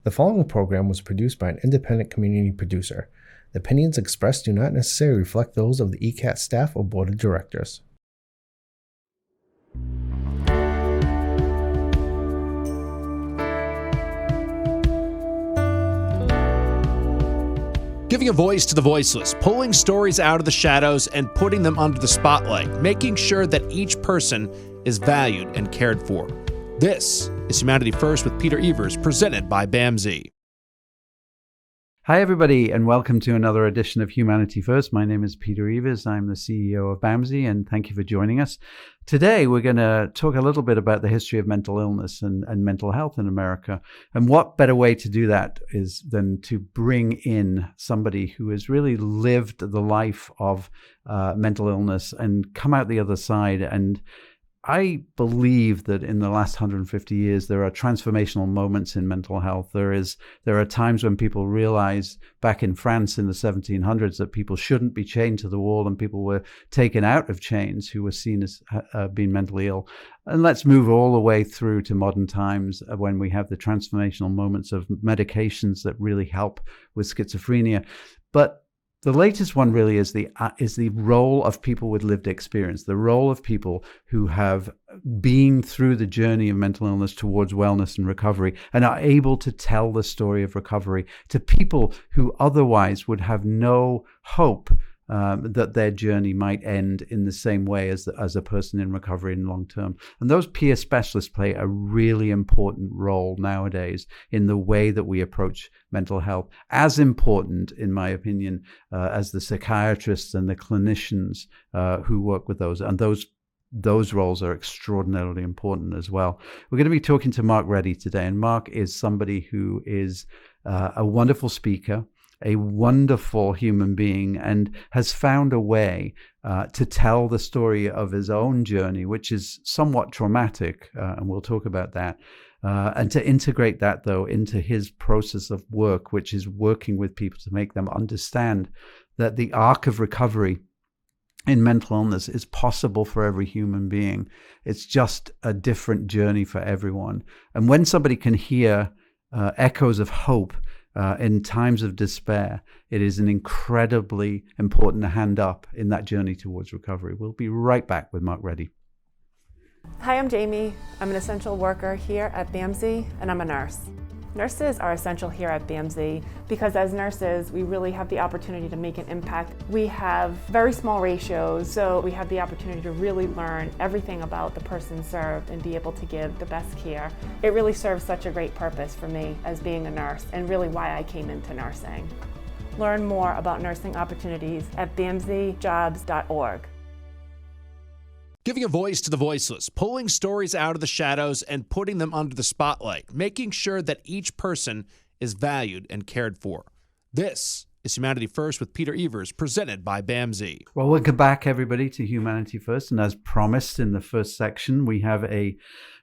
The following program was produced by an independent community producer. The opinions expressed do not necessarily reflect those of the ECAT staff or board of directors. Giving a voice to the voiceless, pulling stories out of the shadows and putting them under the spotlight, making sure that each person is valued and cared for. This is Humanity First with Peter Evers, presented by BAMSI. Hi, everybody, and welcome to another edition of Humanity First. My name is Peter Evers. I'm the CEO of BAMSI, and thank you for joining us. Today, we're going to talk a little bit about the history of mental illness and mental health in America. And what better way to do that is than to bring in somebody who has really lived the life of mental illness and come out the other side. And I believe that in the last 150 years, there are transformational moments in mental health. There are times when people realized back in France in the 1700s that people shouldn't be chained to the wall, and people were taken out of chains who were seen as being mentally ill. And let's move all the way through to modern times when we have the transformational moments of medications that really help with schizophrenia. But the latest one really is the role of people with lived experience, the role of people who have been through the journey of mental illness towards wellness and recovery and are able to tell the story of recovery to people who otherwise would have no hope that their journey might end in the same way as a person in recovery in long term. And those peer specialists play a really important role nowadays in the way that we approach mental health, as important, in my opinion, as the psychiatrists and the clinicians who work with those. And those roles are extraordinarily important as well. We're going to be talking to Mark Reedy today, and Mark is somebody who is a wonderful speaker, a wonderful human being, and has found a way to tell the story of his own journey, which is somewhat traumatic, and we'll talk about that, and to integrate that, though, into his process of work, which is working with people to make them understand that the arc of recovery in mental illness is possible for every human being. It's just a different journey for everyone. And when somebody can hear echoes of hope in times of despair, it is an incredibly important hand up in that journey towards recovery. We'll be right back with Mark Reedy. Hi, I'm Jamie. I'm an essential worker here at BAMSI, and I'm a nurse. Nurses are essential here at BAMSI because as nurses, we really have the opportunity to make an impact. We have very small ratios, so we have the opportunity to really learn everything about the person served and be able to give the best care. It really serves such a great purpose for me as being a nurse, and really why I came into nursing. Learn more about nursing opportunities at bamsijobs.org. Giving a voice to the voiceless, pulling stories out of the shadows and putting them under the spotlight, making sure that each person is valued and cared for. This is Humanity First with Peter Evers, presented by BAMSI. Well, welcome back, everybody, to Humanity First. And as promised in the first section, we have a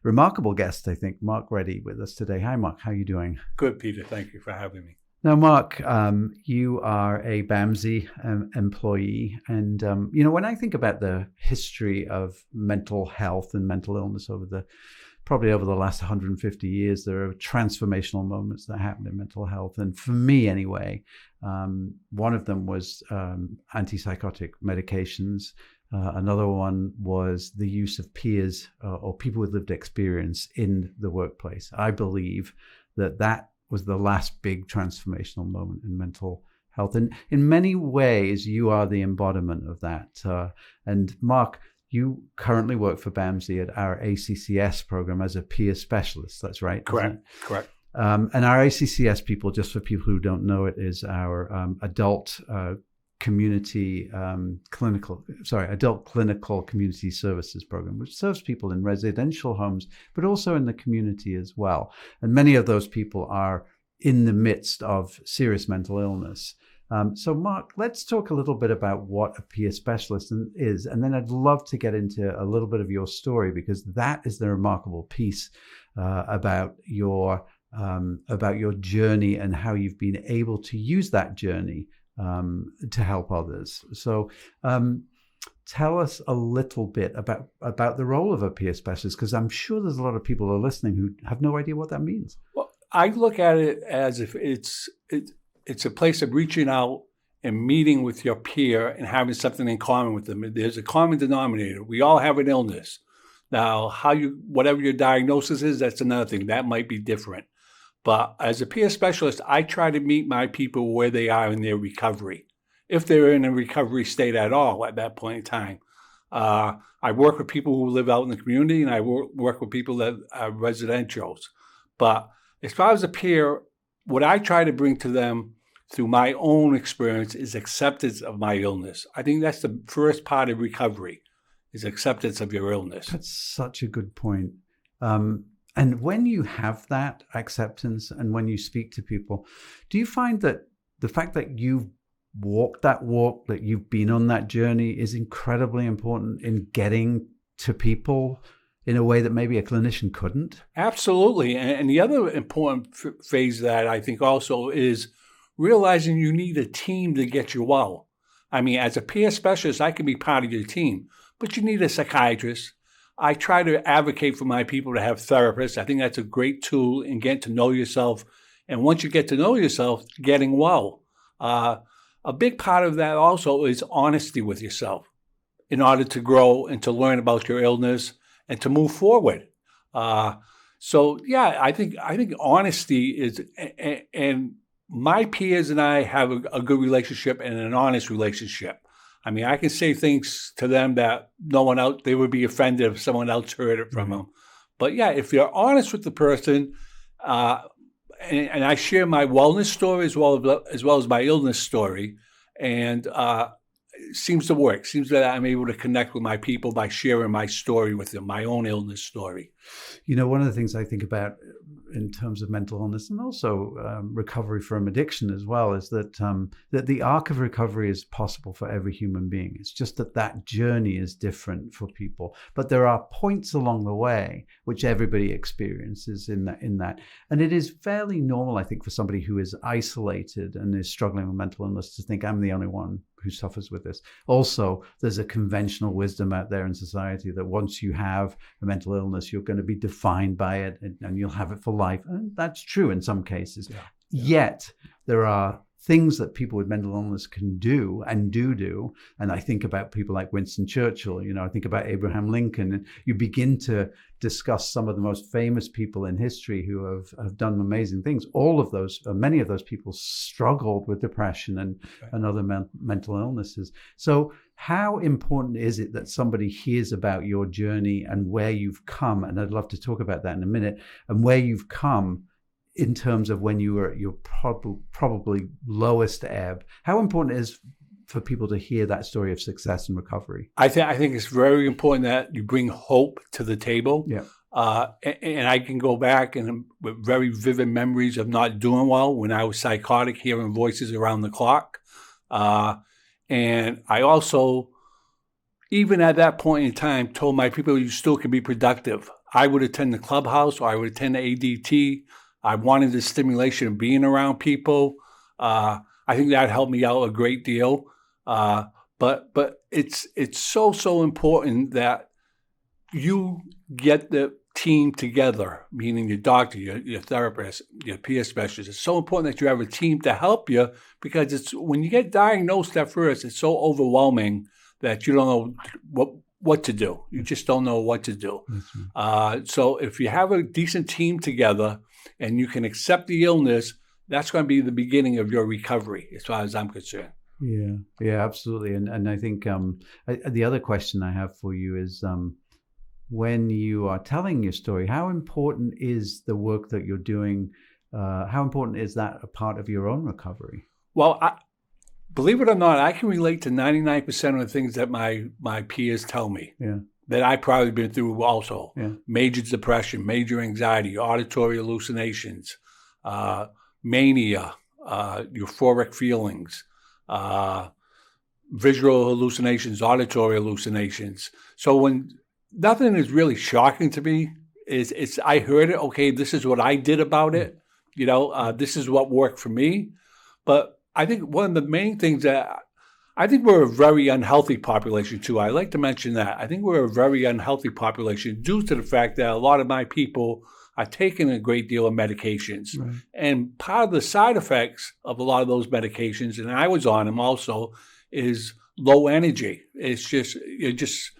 remarkable guest, I think, Mark Reedy, with us today. Hi, Mark. How are you doing? Good, Peter. Thank you for having me. Now, Mark, you are a BAMSI employee. And, when I think about the history of mental health and mental illness probably over the last 150 years, there are transformational moments that happened in mental health. And for me, anyway, one of them was antipsychotic medications. Another one was the use of peers or people with lived experience in the workplace. I believe that was the last big transformational moment in mental health. And in many ways, you are the embodiment of that. And Mark, you currently work for BAMSI at our ACCS program as a peer specialist. That's right? Correct. And our ACCS people, just for people who don't know it, is our adult clinical community services program, which serves people in residential homes, but also in the community as well. And many of those people are in the midst of serious mental illness. So Mark, let's talk a little bit about what a peer specialist is, and then I'd love to get into a little bit of your story, because that is the remarkable piece about your journey and how you've been able to use that journey to help others. So tell us a little bit about the role of a peer specialist, because I'm sure there's a lot of people who are listening who have no idea what that means. Well, I look at it as if it's a place of reaching out and meeting with your peer and having something in common with them. There's a common denominator. We all have an illness. Now, whatever your diagnosis is, that's another thing. That might be different. But as a peer specialist, I try to meet my people where they are in their recovery, if they're in a recovery state at all at that point in time. I work with people who live out in the community, and I work with people that are residentials. But as far as a peer, what I try to bring to them through my own experience is acceptance of my illness. I think that's the first part of recovery, is acceptance of your illness. That's such a good point. And when you have that acceptance and when you speak to people, do you find that the fact that you've walked that walk, that you've been on that journey is incredibly important in getting to people in a way that maybe a clinician couldn't? Absolutely. And the other important phase that I think also is realizing you need a team to get you well. I mean, as a peer specialist, I can be part of your team, but you need a psychiatrist. I try to advocate for my people to have therapists. I think that's a great tool in getting to know yourself. And once you get to know yourself, getting well. A big part of that also is honesty with yourself in order to grow and to learn about your illness and to move forward. So yeah, I think honesty is, and my peers and I have a good relationship and an honest relationship. I mean, I can say things to them that no one else, they would be offended if someone else heard it from them. But yeah, if you're honest with the person, and I share my wellness story as well as my illness story, and it seems to work. It seems that I'm able to connect with my people by sharing my story with them, my own illness story. You know, one of the things I think about in terms of mental illness and also recovery from addiction as well is that that the arc of recovery is possible for every human being. It's just that journey is different for people, but there are points along the way which everybody experiences in that, and it is fairly normal, I think, for somebody who is isolated and is struggling with mental illness to think I'm the only one who suffers with this. Also, there's a conventional wisdom out there in society that once you have a mental illness, you're going to be defined by it and you'll have it for life. And that's true in some cases. Yeah. Yet, there are things that people with mental illness can do and do. And I think about people like Winston Churchill, you know, I think about Abraham Lincoln, and you begin to discuss some of the most famous people in history who have done amazing things. Many of those people struggled with depression and other mental illnesses. So how important is it that somebody hears about your journey and where you've come? And I'd love to talk about that in a minute, and where you've come in terms of when you were at your probably lowest ebb. How important it is for people to hear that story of success and recovery? I think it's very important that you bring hope to the table. Yeah. And I can go back and with very vivid memories of not doing well when I was psychotic, hearing voices around the clock. And I also, even at that point in time, told my people, you still can be productive. I would attend the clubhouse, or I would attend the ADT. I wanted the stimulation of being around people. I think that helped me out a great deal. But it's so important that you get the team together, meaning your doctor, your therapist, your peer specialist. It's so important that you have a team to help you, because it's when you get diagnosed at first, it's so overwhelming that you don't know what to do. You just don't know what to do. So if you have a decent team together and you can accept the illness, that's going to be the beginning of your recovery, as far as I'm concerned. Yeah, absolutely. And I think the other question I have for you is, when you are telling your story, how important is the work that you're doing? How important is that a part of your own recovery? Well, believe it or not, I can relate to 99% of the things that my peers tell me. Yeah. That I've probably been through also. Yeah. Major depression, major anxiety, auditory hallucinations, mania, euphoric feelings, visual hallucinations, auditory hallucinations. So when nothing is really shocking to me, it's I heard it, okay, this is what I did about it. You know, this is what worked for me. But I think one of the main things that I think we're a very unhealthy population too. I like to mention that. I think we're a very unhealthy population due to the fact that a lot of my people are taking a great deal of medications. Right. And part of the side effects of a lot of those medications, and I was on them also, is low energy. You're just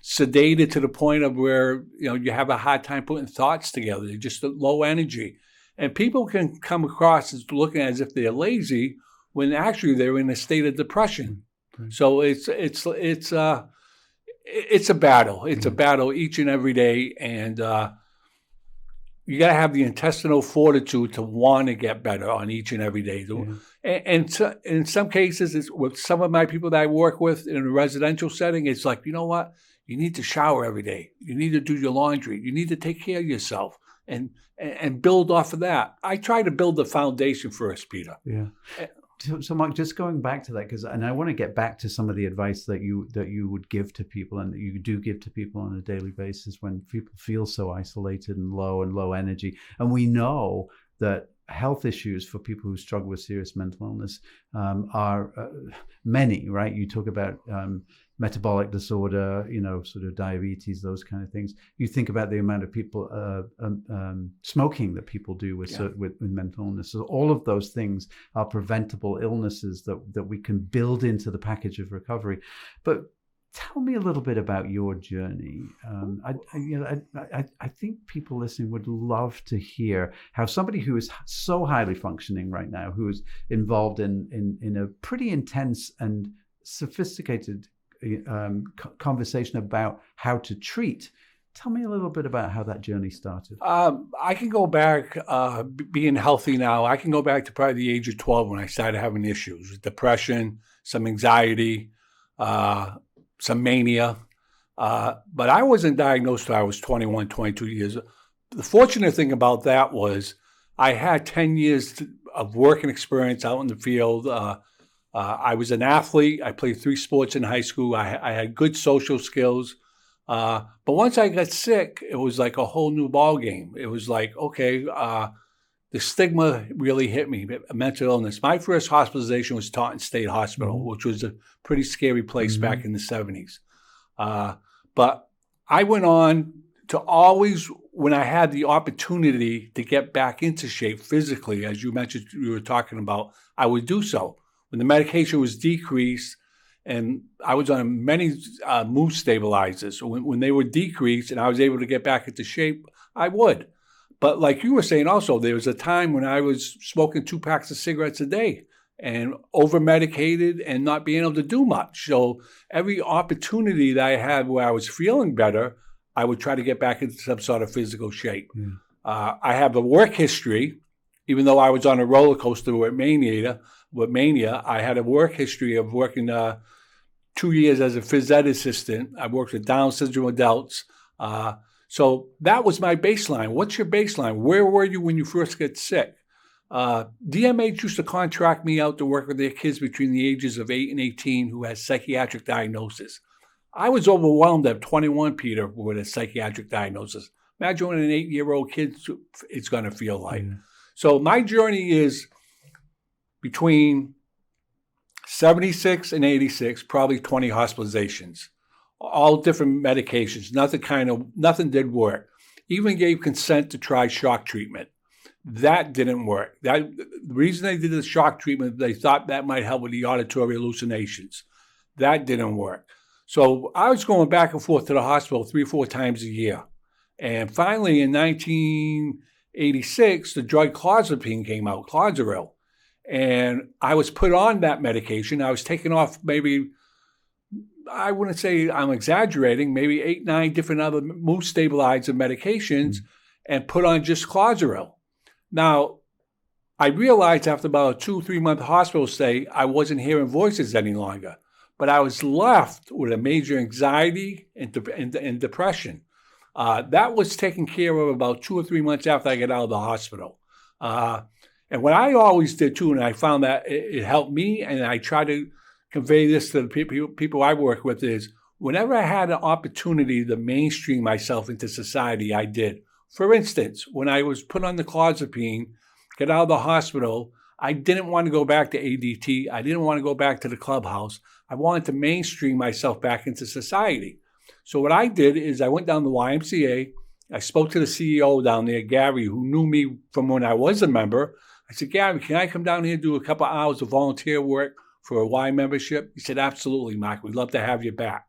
sedated to the point of where, you have a hard time putting thoughts together. You're just low energy. And people can come across as looking as if they're lazy when actually they're in a state of depression. Right. So it's a battle. It's a battle each and every day, and you got to have the intestinal fortitude to want to get better on each and every day. And in some cases, it's with some of my people that I work with in a residential setting, it's like, you know what? You need to shower every day. You need to do your laundry. You need to take care of yourself and build off of that. I try to build the foundation first, Peter. Yeah. So Mark, just going back to that, and I want to get back to some of the advice that you would give to people and that you do give to people on a daily basis when people feel so isolated and low energy. And we know that health issues for people who struggle with serious mental illness are many, right? You talk about metabolic disorder, sort of diabetes, those kind of things. You think about the amount of people smoking that people do with mental illness. So all of those things are preventable illnesses that we can build into the package of recovery. But tell me a little bit about your journey. I think people listening would love to hear how somebody who is so highly functioning right now, who is involved in a pretty intense and sophisticated conversation about how to treat. Tell me a little bit about how that journey started. I can go back, being healthy now, I can go back to probably the age of 12 when I started having issues with depression, some anxiety, some mania. But I wasn't diagnosed until I was 21, 22 years. The fortunate thing about that was I had 10 years of working experience out in the field. I was an athlete. I played 3 sports in high school. I had good social skills. But once I got sick, it was like a whole new ball game. It was like, okay, the stigma really hit me, mental illness. My first hospitalization was Taunton State Hospital, which was a pretty scary place back in the 70s. But I went on to always, when I had the opportunity to get back into shape physically, as you mentioned, you were talking about, I would do so. When the medication was decreased, and I was on many mood stabilizers, when they were decreased and I was able to get back into shape, I would. But like you were saying also, there was a time when I was smoking 2 packs of cigarettes a day and over-medicated and not being able to do much. So every opportunity that I had where I was feeling better, I would try to get back into some sort of physical shape. I have a work history, even though I was on a roller coaster with mania, I had a work history of working 2 years as a phys ed assistant. I worked with Down syndrome adults. So that was my baseline. What's your baseline? Where were you when you first get sick? DMH used to contract me out to work with their kids between the ages of 8 and 18 who had psychiatric diagnosis. I was overwhelmed at 21, Peter, with a psychiatric diagnosis. Imagine what an 8-year-old kid is going to feel like. So my journey is between 76 and 86, probably 20 hospitalizations, all different medications. Nothing did work. Even gave consent to try shock treatment. That didn't work. The reason they did the shock treatment, they thought that might help with the auditory hallucinations. That didn't work. So I was going back and forth to the hospital 3 or 4 times a year. And finally, in 1986, the drug clozapine came out, Clozaril. And I was put on that medication. I was taken off maybe, I wouldn't say I'm exaggerating, maybe 8, 9 different other mood stabilizer medications and put on just Clozaril. Now, I realized after about a 2-3 month hospital stay, I wasn't hearing voices any longer. But I was left with a major anxiety and depression. That was taken care of about 2 or 3 months after I got out of the hospital. And what I always did too, and I found that it helped me, and I try to convey this to the people I work with, is whenever I had an opportunity to mainstream myself into society, I did. For instance, when I was put on the clozapine, get out of the hospital, I didn't want to go back to ADT. I didn't want to go back to the clubhouse. I wanted to mainstream myself back into society. So what I did is I went down to the YMCA I spoke to the CEO down there, Gary, who knew me from when I was a member. I said, Gary, can I come down here and do a couple of hours of volunteer work for a Y membership? He said, absolutely, Mark. We'd love to have you back.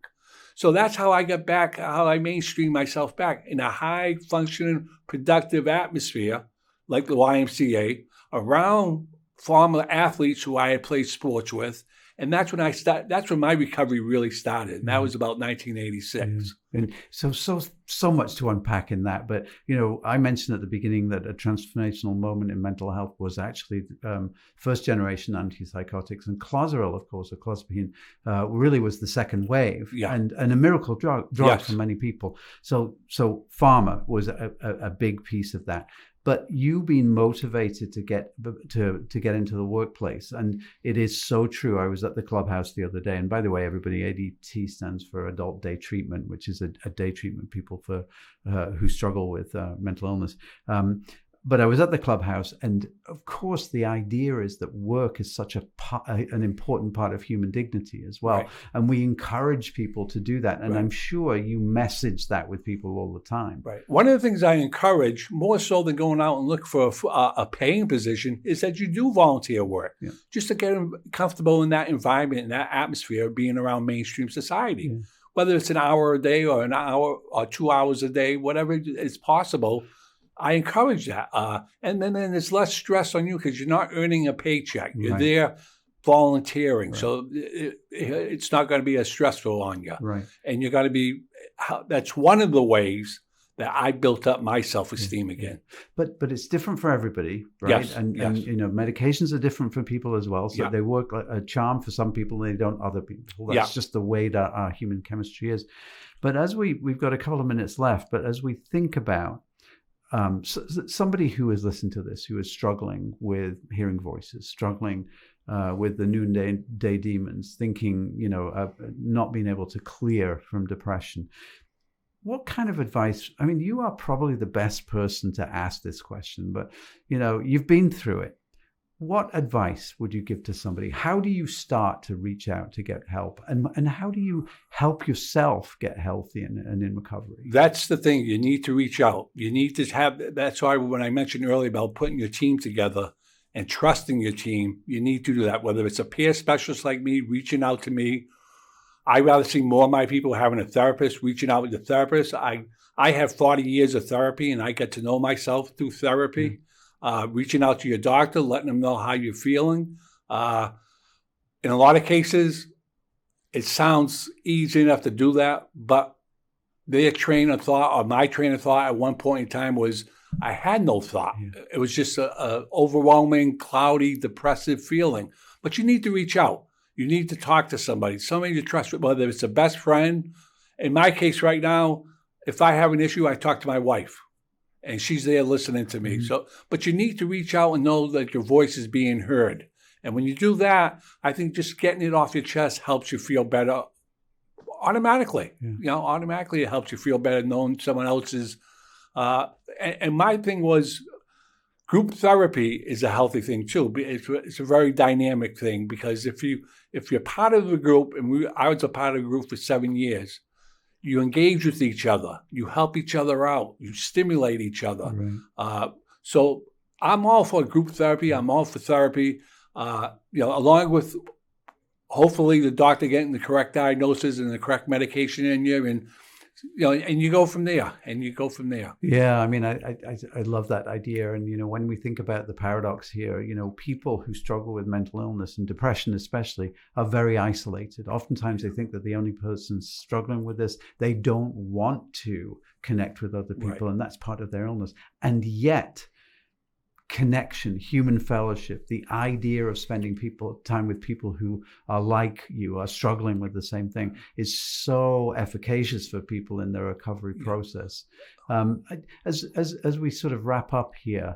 So that's how I got back, how I mainstreamed myself back in a high-functioning, productive atmosphere like the YMCA, around former athletes who I had played sports with. And that's when that's when my recovery really started. And that was about 1986. And so much to unpack in that. But, I mentioned at the beginning that a transformational moment in mental health was actually first generation antipsychotics. And Clozaril, of course, or clozapine, really was the second wave and a miracle drug for many people. So pharma was a big piece of that. But you being motivated to get into the workplace, and it is so true. I was at the clubhouse the other day, and by the way, everybody, ADT stands for Adult Day Treatment, which is a day treatment people for who struggle with mental illness. But I was at the clubhouse, and of course, the idea is that work is such an important part of human dignity as well, and we encourage people to do that. And I'm sure you message that with people all the time. Right. One of the things I encourage, more so than going out and look for a paying position, is that you do volunteer work, just to get comfortable in that environment, in that atmosphere, being around mainstream society. Whether it's an hour a day or an hour or 2 hours a day, whatever is possible. I encourage that. And then there's less stress on you because you're not earning a paycheck. You're there volunteering. So it's not going to be as stressful on you. Right. And you're going to be, that's one of the ways that I built up my self-esteem again. But it's different for everybody, right? Yes. And medications are different for people as well. So they work like a charm for some people, they don't other people. That's just the way that our human chemistry is. But as we've got a couple of minutes left, but as we think about somebody who has listened to this, who is struggling with hearing voices, struggling with the noonday demons, thinking, not being able to clear from depression, what kind of advice? I mean, you are probably the best person to ask this question, but, you've been through it. What advice would you give to somebody? How do you start to reach out to get help? And how do you help yourself get healthy and in recovery? That's the thing. You need to reach out. You need to have, that's why when I mentioned earlier about putting your team together and trusting your team, you need to do that. Whether it's a peer specialist like me, reaching out to me. I'd rather see more of my people having a therapist, reaching out with the therapist. I have 40 years of therapy and I get to know myself through therapy. Reaching out to your doctor, letting them know how you're feeling. In a lot of cases, it sounds easy enough to do that, but their train of thought or my train of thought at one point in time was I had no thought. It was just a overwhelming, cloudy, depressive feeling. But you need to reach out. You need to talk to somebody to trust, whether it's a best friend. In my case right now, if I have an issue, I talk to my wife. And she's there listening to me. So, but you need to reach out and know that your voice is being heard. And when you do that, I think just getting it off your chest helps you feel better automatically. Automatically it helps you feel better knowing someone else's. And my thing was, group therapy is a healthy thing too. It's a very dynamic thing because if you're part of the group, and I was a part of the group for 7 years. You engage with each other. You help each other out. You stimulate each other. Right. So I'm all for group therapy. I'm all for therapy. Along with hopefully the doctor getting the correct diagnosis and the correct medication in you, and you go from there. Yeah, I mean, I love that idea. And when we think about the paradox here, people who struggle with mental illness and depression especially are very isolated. Oftentimes they think that the only person struggling with this, they don't want to connect with other people, and that's part of their illness. And yet connection, human fellowship, the idea of spending time with people who are like you, are struggling with the same thing, is so efficacious for people in their recovery process. As we sort of wrap up here,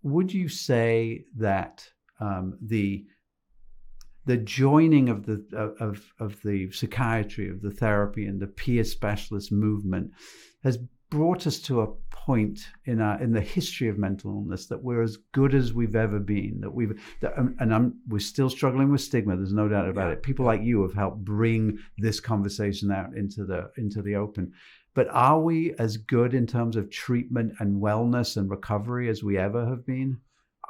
would you say that the joining of the psychiatry, of the therapy, and the peer specialist movement has brought us to a point in the history of mental illness that we're as good as we've ever been, we're still struggling with stigma, there's no doubt about it. People like you have helped bring this conversation out into the open. but are we as good in terms of treatment and wellness and recovery as we ever have been?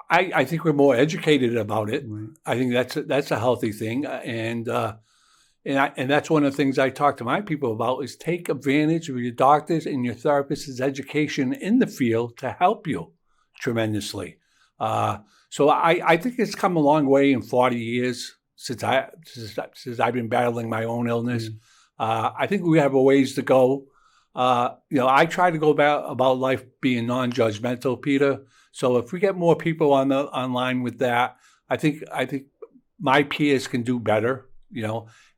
I think we're more educated about it. Right. I think that's a healthy thing, and that's one of the things I talk to my people about is take advantage of your doctors and your therapists' education in the field to help you tremendously. So I think it's come a long way in 40 years since I've been battling my own illness. I think we have a ways to go. I try to go about life being non-judgmental, Peter. So if we get more people online with that, I think my peers can do better.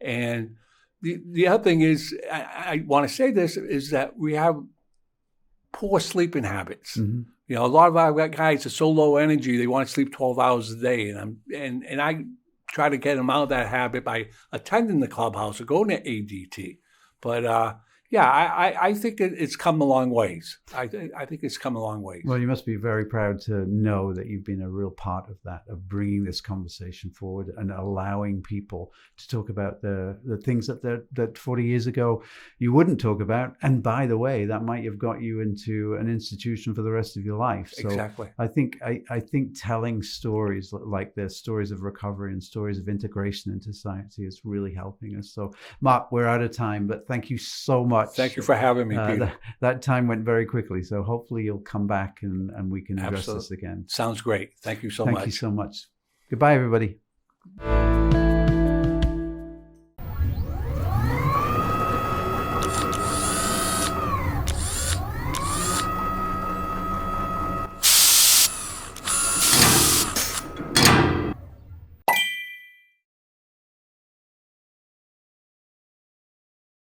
And the other thing is, I want to say this, is that we have poor sleeping habits. Mm-hmm. A lot of our guys are so low energy, they want to sleep 12 hours a day. And I try to get them out of that habit by attending the clubhouse or going to ADT. But I think it's come a long ways. I think it's come a long ways. Well, you must be very proud to know that you've been a real part of that, of bringing this conversation forward and allowing people to talk about the things that 40 years ago you wouldn't talk about. And by the way, that might have got you into an institution for the rest of your life. So exactly. I think telling stories like this, stories of recovery and stories of integration into society, is really helping us. So, Mark, we're out of time, but thank you so much. Thank you for having me, Peter. That time went very quickly, so hopefully you'll come back and we can address Absolutely. this again. Sounds great. Thank you so much. Thank you so much. Goodbye, everybody.